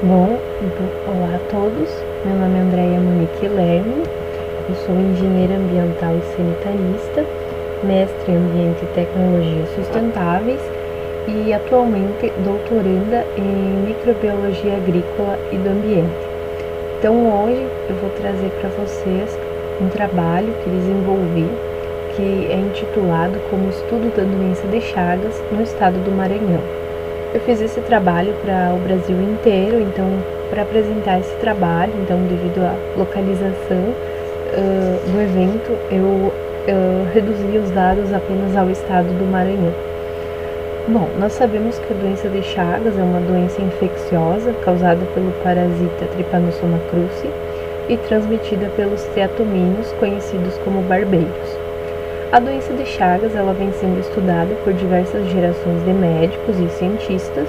Olá a todos, meu nome é Andréia Monique Lerme, eu sou engenheira ambiental e sanitarista, mestre em Ambiente e Tecnologias Sustentáveis e atualmente doutoranda em Microbiologia Agrícola e do Ambiente. Então hoje eu vou trazer para vocês um trabalho que desenvolvi que é intitulado como Estudo da Doença de Chagas no Estado do Maranhão. Eu fiz esse trabalho para o Brasil inteiro, então para apresentar esse trabalho, então devido à localização do evento, eu reduzi os dados apenas ao estado do Maranhão. Bom, nós sabemos que a doença de Chagas é uma doença infecciosa causada pelo parasita Trypanosoma cruzi e transmitida pelos triatomíneos conhecidos como barbeiros. A doença de Chagas ela vem sendo estudada por diversas gerações de médicos e cientistas,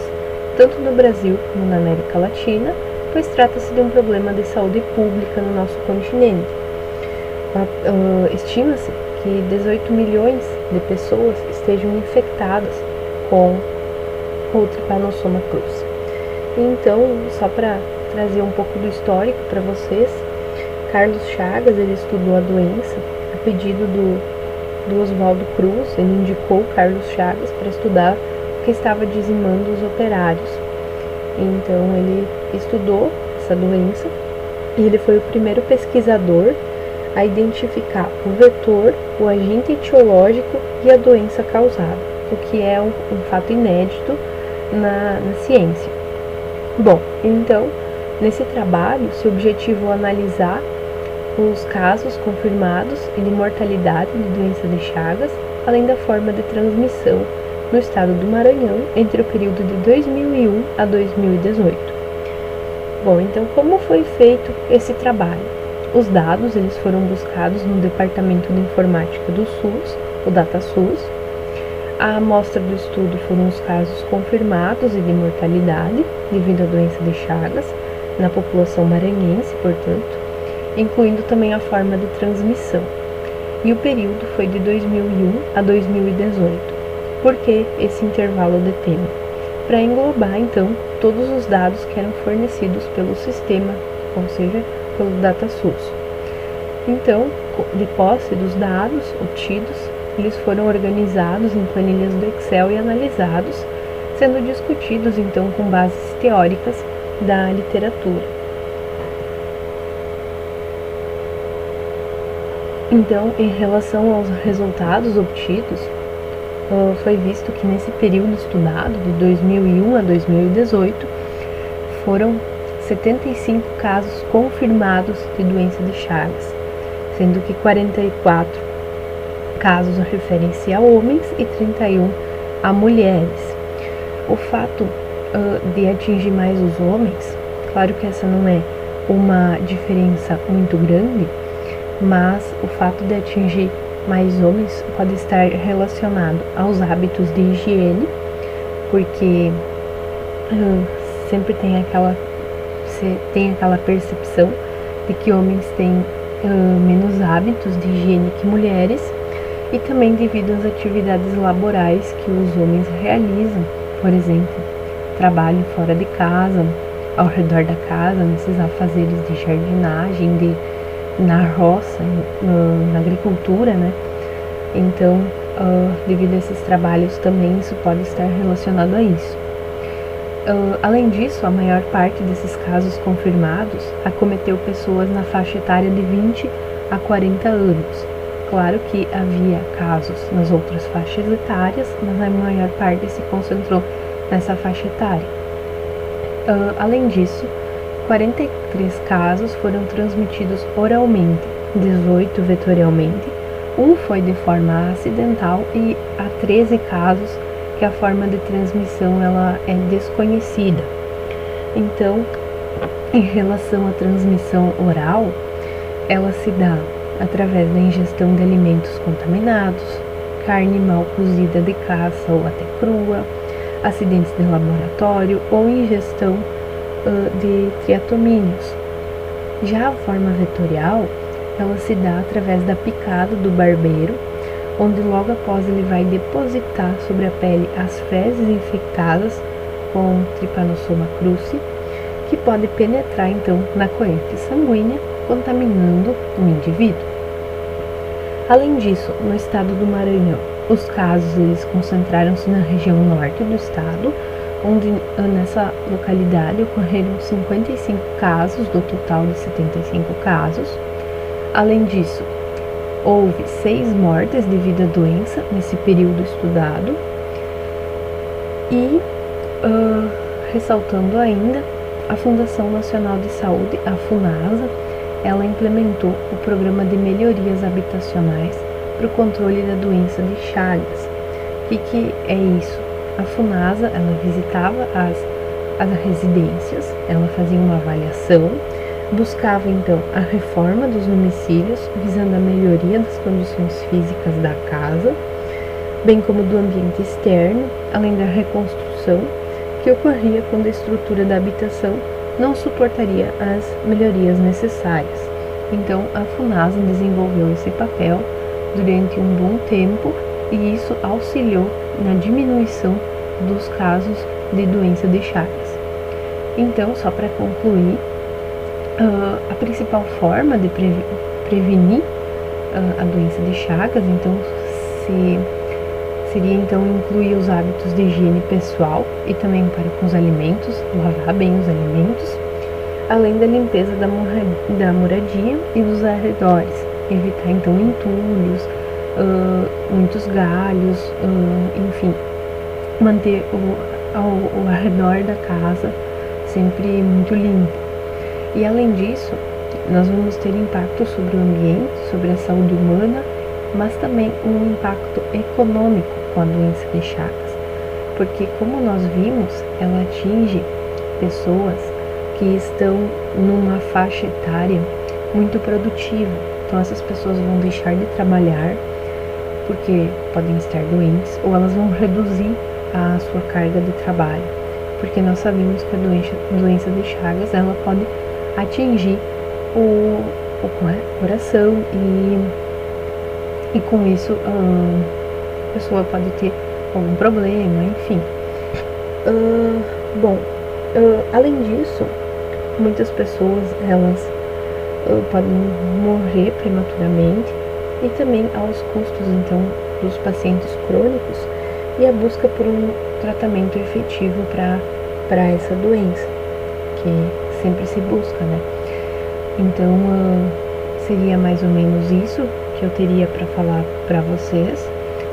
tanto no Brasil como na América Latina, pois trata-se de um problema de saúde pública no nosso continente. Estima-se que 18 milhões de pessoas estejam infectadas com o Trypanosoma cruzi. Então, só para trazer um pouco do histórico para vocês, Carlos Chagas ele estudou a doença a pedido do Oswaldo Cruz. Ele indicou Carlos Chagas para estudar o que estava dizimando os operários. Então ele estudou essa doença e ele foi o primeiro pesquisador a identificar o vetor, o agente etiológico e a doença causada, o que é um fato inédito na ciência. Bom, então nesse trabalho se objetivou analisar os casos confirmados e de mortalidade de doença de Chagas, além da forma de transmissão no estado do Maranhão entre o período de 2001 a 2018. Bom, então como foi feito esse trabalho? Os dados eles foram buscados no Departamento de Informática do SUS, o DataSUS. A amostra do estudo foram os casos confirmados e de mortalidade devido à doença de Chagas na população maranhense, portanto, incluindo também a forma de transmissão. E o período foi de 2001 a 2018. Por que esse intervalo de tempo? Para englobar, então, todos os dados que eram fornecidos pelo sistema, ou seja, pelo DataSUS. Então, de posse dos dados obtidos, eles foram organizados em planilhas do Excel e analisados, sendo discutidos, então, com bases teóricas da literatura. Então, em relação aos resultados obtidos, foi visto que nesse período estudado, de 2001 a 2018, foram 75 casos confirmados de doença de Chagas, sendo que 44 casos referem-se a homens e 31 a mulheres. O fato de atingir mais os homens, claro que essa não é uma diferença muito grande, mas o fato de atingir mais homens pode estar relacionado aos hábitos de higiene, porque sempre tem aquela percepção de que homens têm menos hábitos de higiene que mulheres, e também devido às atividades laborais que os homens realizam, por exemplo, trabalho fora de casa, ao redor da casa, nesses afazeres de jardinagem, na roça, na agricultura, né? Então, devido a esses trabalhos também isso pode estar relacionado a isso. Além disso, a maior parte desses casos confirmados acometeu pessoas na faixa etária de 20 a 40 anos. Claro que havia casos nas outras faixas etárias, mas a maior parte se concentrou nessa faixa etária. Além disso, 43 casos foram transmitidos oralmente, 18 vetorialmente, um foi de forma acidental e há 13 casos que a forma de transmissão ela é desconhecida. Então, em relação à transmissão oral, ela se dá através da ingestão de alimentos contaminados, carne mal cozida de caça ou até crua, acidentes de laboratório ou ingestão de triatomíneos. Já a forma vetorial, ela se dá através da picada do barbeiro, onde logo após ele vai depositar sobre a pele as fezes infectadas com Trypanosoma cruzi que pode penetrar então na corrente sanguínea, contaminando o indivíduo. Além disso, no estado do Maranhão, os casos eles concentraram-se na região norte do estado, onde nessa localidade ocorreram 55 casos do total de 75 casos. Além disso, houve 6 mortes devido à doença nesse período estudado. E, ressaltando ainda, a Fundação Nacional de Saúde, a FUNASA, ela implementou o Programa de Melhorias Habitacionais para o controle da doença de Chagas. O que é isso? A FUNASA, ela visitava as residências, ela fazia uma avaliação, buscava então a reforma dos domicílios, visando a melhoria das condições físicas da casa, bem como do ambiente externo, além da reconstrução que ocorria quando a estrutura da habitação não suportaria as melhorias necessárias. Então, a FUNASA desenvolveu esse papel durante um bom tempo e isso auxiliou na diminuição dos casos de doença de Chagas. Então, só para concluir, a principal forma de prevenir a doença de Chagas, então, seria então incluir os hábitos de higiene pessoal e também para com os alimentos, lavar bem os alimentos, além da limpeza da moradia e dos arredores, evitar então entulhos, muitos galhos, enfim, manter o arredor da casa sempre muito limpo. E além disso, nós vamos ter impacto sobre o ambiente, sobre a saúde humana, mas também um impacto econômico com a doença de Chagas, porque como nós vimos, ela atinge pessoas que estão numa faixa etária muito produtiva. Então essas pessoas vão deixar de trabalhar porque podem estar doentes, ou elas vão reduzir a sua carga de trabalho, porque nós sabemos que a doença de Chagas ela pode atingir o coração e com isso a pessoa pode ter algum problema, enfim. Além disso, muitas pessoas elas podem morrer prematuramente e também aos custos então dos pacientes crônicos e a busca por um tratamento efetivo para essa doença, que sempre se busca, né? Então, seria mais ou menos isso que eu teria para falar para vocês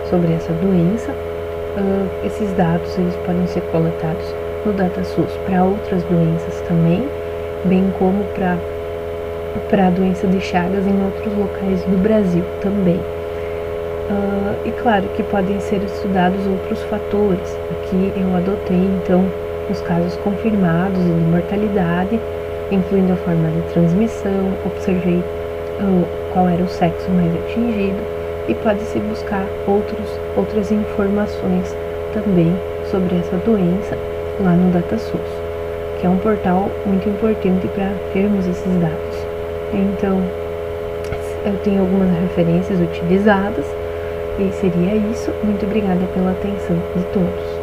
sobre essa doença. Esses dados eles podem ser coletados no DataSUS para outras doenças também, bem como para a doença de Chagas em outros locais do Brasil também. E claro que podem ser estudados outros fatores. Aqui eu adotei então os casos confirmados de mortalidade, incluindo a forma de transmissão, observei qual era o sexo mais atingido e pode-se buscar outras informações também sobre essa doença lá no DataSUS, que é um portal muito importante para termos esses dados. Então, eu tenho algumas referências utilizadas e seria isso. Muito obrigada pela atenção de todos.